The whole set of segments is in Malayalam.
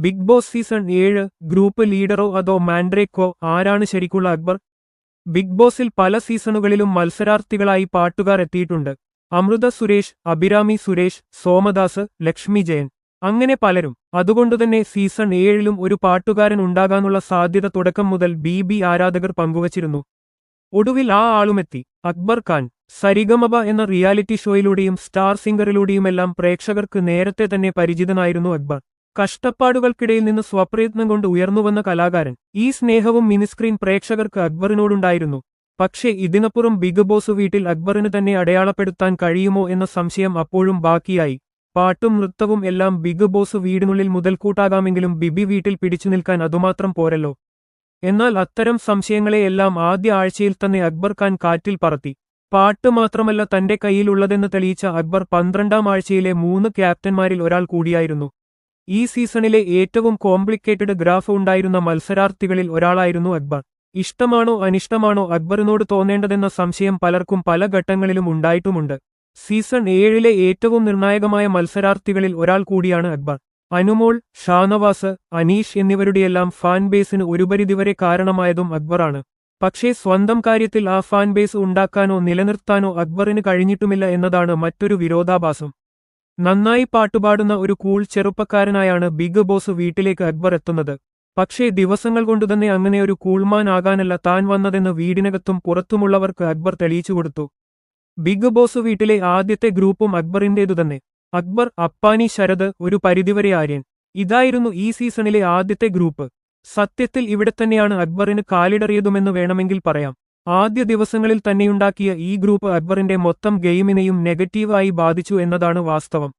ബിഗ് ബോസ് സീസൺ 7 ഗ്രൂപ്പ് ലീഡറോ അതോ മാൻഡ്രേക്കോ ആരാണ് ശരിക്കുള്ള അക്ബർ? ബിഗ് ബോസിൽ പല സീസണുകളിലും മത്സരാർത്ഥികളായി പാട്ടുകാർ എത്തിയിട്ടുണ്ട്. അമൃത സുരേഷ്, അഭിരാമി സുരേഷ്, സോമദാസ്, ലക്ഷ്മി ജയൻ, അങ്ങനെ പലരും. അതുകൊണ്ടുതന്നെ സീസൺ 7ലും ഒരു പാട്ടുകാരൻ ഉണ്ടാകാനുള്ള സാധ്യത തുടക്കം മുതൽ ബി ആരാധകർ പങ്കുവച്ചിരുന്നു. ഒടുവിൽ ആ ആളുമെത്തി, അക്ബർ ഖാൻ. സരിഗമപ എന്ന റിയാലിറ്റി ഷോയിലൂടെയും സ്റ്റാർ സിംഗറിലൂടെയുമെല്ലാം പ്രേക്ഷകർക്ക് നേരത്തെ തന്നെ പരിചിതനായിരുന്നു അക്ബർ. കഷ്ടപ്പാടുകൾക്കിടയിൽ നിന്ന് സ്വപ്രയത്നം കൊണ്ട് ഉയർന്നുവന്ന കലാകാരൻ. ഈ സ്നേഹവും മിനിസ്ക്രീൻ പ്രേക്ഷകർക്ക് അക്ബറിനോടുണ്ടായിരുന്നു. പക്ഷേ ഇതിനപ്പുറം ബിഗ് ബോസ് വീട്ടിൽ അക്ബറിന് തന്നെ അടയാളപ്പെടുത്താൻ കഴിയുമോ എന്ന സംശയം അപ്പോഴും ബാക്കിയായി. പാട്ടും നൃത്തവും എല്ലാം ബിഗ് ബോസ് വീടിനുള്ളിൽ മുതൽക്കൂട്ടാകാമെങ്കിലും ബിബി വീട്ടിൽ പിടിച്ചു നിൽക്കാൻ അതുമാത്രം പോരല്ലോ. എന്നാൽ അത്തരം സംശയങ്ങളെയെല്ലാം ആദ്യ ആഴ്ചയിൽ തന്നെ അക്ബർ ഖാൻ കാറ്റിൽ പറത്തി. പാട്ട് മാത്രമല്ല തന്റെ കയ്യിലുള്ളതെന്ന് തെളിയിച്ച അക്ബർ 12ാം ആഴ്ചയിലെ 3 ക്യാപ്റ്റന്മാരിൽ ഒരാൾ കൂടിയായിരുന്നു. ഈ സീസണിലെ ഏറ്റവും കോംപ്ലിക്കേറ്റഡ് ഗ്രാഫ് ഉണ്ടായിരുന്ന മത്സരാർത്ഥികളിൽ ഒരാളായിരുന്നു അക്ബർ. ഇഷ്ടമാണോ അനിഷ്ടമാണോ അക്ബറിനോട് തോന്നേണ്ടതെന്ന സംശയം പലർക്കും പല ഘട്ടങ്ങളിലും ഉണ്ടായിട്ടുമുണ്ട്. സീസൺ 7ലെ ഏറ്റവും നിർണായകമായ മത്സരാർത്ഥികളിൽ ഒരാൾ കൂടിയാണ് അക്ബർ. അനുമോൾ, ഷാനവാസ്, അനീഷ് എന്നിവരുടെയെല്ലാം ഫാൻ ബേസിന് ഒരു പരിധിവരെ കാരണമായതും അക്ബറാണ്. പക്ഷേ സ്വന്തം കാര്യത്തിൽ ആ ഫാൻ ബേസ് ഉണ്ടാക്കാനോ നിലനിർത്താനോ അക്ബറിന് കഴിഞ്ഞിട്ടുമില്ല എന്നതാണ് മറ്റൊരു വിരോധാഭാസം. നന്നായി പാട്ടുപാടുന്ന ഒരു കൂൾ ചെറുപ്പക്കാരനായാണ് ബിഗ് ബോസ് വീട്ടിലേക്ക് അക്ബർ എത്തുന്നത്. പക്ഷേ ദിവസങ്ങൾ കൊണ്ടുതന്നെ അങ്ങനെയൊരു കൂൾമാൻ ആകാനല്ല താൻ വന്നതെന്ന് വീടിനകത്തും പുറത്തുമുള്ളവർക്ക് അക്ബർ തെളിയിച്ചുകൊടുത്തു. ബിഗ് ബോസ് വീട്ടിലെ ആദ്യത്തെ ഗ്രൂപ്പും അക്ബറിന്റേതുതന്നെ. അക്ബർ, അപ്പാനി, ശരത്, ഒരു പരിധിവരെ ആര്യൻ. ഇതായിരുന്നു ഈ സീസണിലെ ആദ്യത്തെ ഗ്രൂപ്പ്. സത്യത്തിൽ ഇവിടെത്തന്നെയാണ് അക്ബറിന് കാലിടറിയതുമെന്ന് വേണമെങ്കിൽ പറയാം. ആദ്യ ദിവസങ്ങളിൽ തന്നെയുണ്ടാക്കിയ ഈ ഗ്രൂപ്പ് അക്ബറിന്റെ മൊത്തം ഗെയിമിനെയും നെഗറ്റീവായി ബാധിച്ചു എന്നതാണ് വാസ്തവം.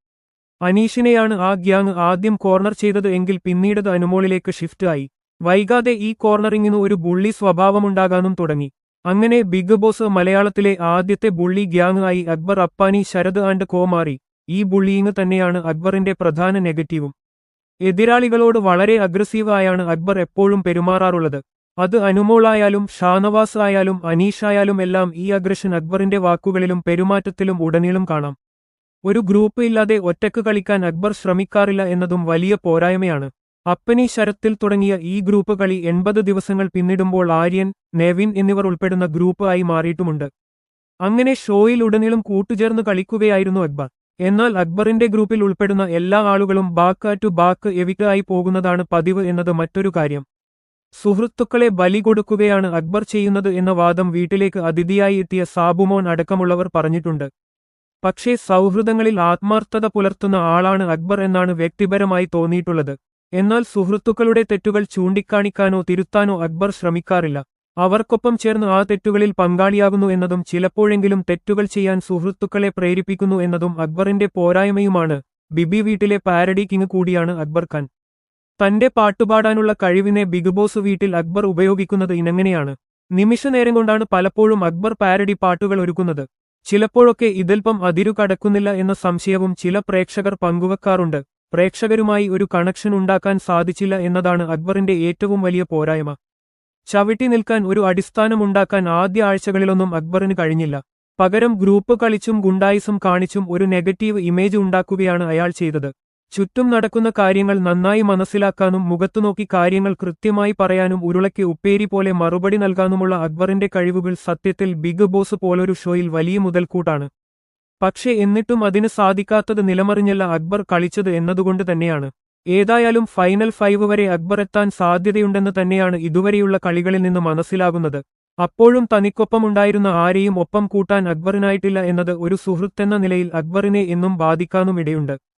അനീഷിനെയാണ് ആ ഗ്യാങ് ആദ്യം കോർണർ ചെയ്തത് എങ്കിൽ പിന്നീടത് അനുമോളിലേക്ക് ഷിഫ്റ്റ് ആയി. വൈകാതെ ഈ കോർണറിങ്ങിനു ഒരു ബുള്ളി സ്വഭാവമുണ്ടാകാനും തുടങ്ങി. അങ്ങനെ ബിഗ് ബോസ് മലയാളത്തിലെ ആദ്യത്തെ ബുള്ളി ഗ്യാങ് ആയി അക്ബർ, അപ്പാനി, ശരത് ആൻഡ് കോ മാറി. ഈ ബുള്ളിയിങ് തന്നെയാണ് അക്ബറിന്റെ പ്രധാന നെഗറ്റീവും. എതിരാളികളോട് വളരെ അഗ്രസീവ് ആയാണ് അക്ബർ എപ്പോഴും പെരുമാറാറുള്ളത്. അത് അനുമോളായാലും ഷാനവാസ് ആയാലും അനീഷായാലും എല്ലാം ഈ അഗ്രഷൻ അക്ബറിന്റെ വാക്കുകളിലും പെരുമാറ്റത്തിലും ഉടനീളം കാണാം. ഒരു ഗ്രൂപ്പ് ഇല്ലാതെ ഒറ്റക്ക് കളിക്കാൻ അക്ബർ ശ്രമിക്കാറില്ല എന്നതും വലിയ പോരായ്മയാണ്. അപ്പനി, ശരത്തിൽ തുടങ്ങിയ ഈ ഗ്രൂപ്പ് കളി 80 ദിവസങ്ങൾ പിന്നിടുമ്പോൾ ആര്യൻ, നെവിൻ എന്നിവർ ഉൾപ്പെടുന്ന ഗ്രൂപ്പ് ആയി മാറിയിട്ടുമുണ്ട്. അങ്ങനെ ഷോയിൽ ഉടനീളം കൂട്ടുചേർന്ന് കളിക്കുകയായിരുന്നു അക്ബർ. എന്നാൽ അക്ബറിന്റെ ഗ്രൂപ്പിൽ ഉൾപ്പെടുന്ന എല്ലാ ആളുകളും ബാക്ക് ടു ബാക്ക് എവിക്ട് ആയി പോകുന്നതാണ് പതിവ് എന്നത് മറ്റൊരു കാര്യം. സുഹൃത്തുക്കളെ ബലി കൊടുക്കുകയാണ് അക്ബർ ചെയ്യുന്നത് എന്ന വാദം വീട്ടിലേക്ക് അതിഥിയായി എത്തിയ സാബുമോൻ അടക്കമുള്ളവർ പറഞ്ഞിട്ടുണ്ട്. പക്ഷേ സൗഹൃദങ്ങളിൽ ആത്മാർത്ഥത പുലർത്തുന്ന ആളാണ് അക്ബർ എന്നാണ് വ്യക്തിപരമായി തോന്നിയിട്ടുള്ളത്. എന്നാൽ സുഹൃത്തുക്കളുടെ തെറ്റുകൾ ചൂണ്ടിക്കാണിക്കാനോ തിരുത്താനോ അക്ബർ ശ്രമിക്കാറില്ല. അവർക്കൊപ്പം ചേർന്ന് ആ തെറ്റുകളിൽ പങ്കാളിയാകുന്നു എന്നതും ചിലപ്പോഴെങ്കിലും തെറ്റുകൾ ചെയ്യാൻ സുഹൃത്തുക്കളെ പ്രേരിപ്പിക്കുന്നു എന്നതും അക്ബറിന്റെ പോരായ്മയുമാണ്. ബിബി വീട്ടിലെ പാരഡി കിങ് കൂടിയാണ് അക്ബർ ഖാൻ. തന്റെ പാട്ടുപാടാനുള്ള കഴിവിനെ ബിഗ് ബോസ് വീട്ടിൽ അക്ബർ ഉപയോഗിക്കുന്നത് ഇനങ്ങനെയാണ്. നിമിഷനേരം കൊണ്ടാണ് പലപ്പോഴും അക്ബർ പാരഡി പാട്ടുകൾ ഒരുക്കുന്നത്. ചിലപ്പോഴൊക്കെ ഇതിൽപ്പം അതിരു കടക്കുന്നില്ല എന്ന സംശയവും ചില പ്രേക്ഷകർ പങ്കുവെക്കാറുണ്ട്. പ്രേക്ഷകരുമായി ഒരു കണക്ഷൻ ഉണ്ടാക്കാൻ സാധിച്ചില്ല എന്നതാണ് അക്ബറിന്റെ ഏറ്റവും വലിയ പോരായ്മ. ചവിട്ടി നിൽക്കാൻ ഒരു അടിസ്ഥാനമുണ്ടാക്കാൻ ആദ്യ ആഴ്ചകളിലൊന്നും അക്ബറിന് കഴിഞ്ഞില്ല. പകരം ഗ്രൂപ്പ് കളിച്ചും ഗുണ്ടായിസം കാണിച്ചും ഒരു നെഗറ്റീവ് ഇമേജ് ഉണ്ടാക്കുകയാണ് അയാൾ ചെയ്തത്. ചുറ്റും നടക്കുന്ന കാര്യങ്ങൾ നന്നായി മനസ്സിലാക്കാനും മുഖത്തുനോക്കി കാര്യങ്ങൾ കൃത്യമായി പറയാനും ഉരുളയ്ക്ക് ഉപ്പേരി പോലെ മറുപടി നൽകാനുമുള്ള അക്ബറിന്റെ കഴിവുകൾ സത്യത്തിൽ ബിഗ് ബോസ് പോലൊരു ഷോയിൽ വലിയ മുതൽക്കൂട്ടാണ്. പക്ഷേ എന്നിട്ടും അതിന് സാധിക്കാത്തത് നിലമറിഞ്ഞല്ല അക്ബർ കളിച്ചത് എന്നതുകൊണ്ട് തന്നെയാണ്. ഏതായാലും ഫൈനൽ 5 വരെ അക്ബർ എത്താൻ സാധ്യതയുണ്ടെന്ന് തന്നെയാണ് ഇതുവരെയുള്ള കളികളിൽ നിന്ന് മനസ്സിലാകുന്നത്. അപ്പോഴും തനിക്കൊപ്പമുണ്ടായിരുന്ന ആരെയും ഒപ്പം കൂട്ടാൻ അക്ബറിനായിട്ടില്ല എന്നത് ഒരു സുഹൃത്തെന്ന നിലയിൽ അക്ബറിനെ എന്നും ബാധിക്കാനുമിടയുണ്ട്.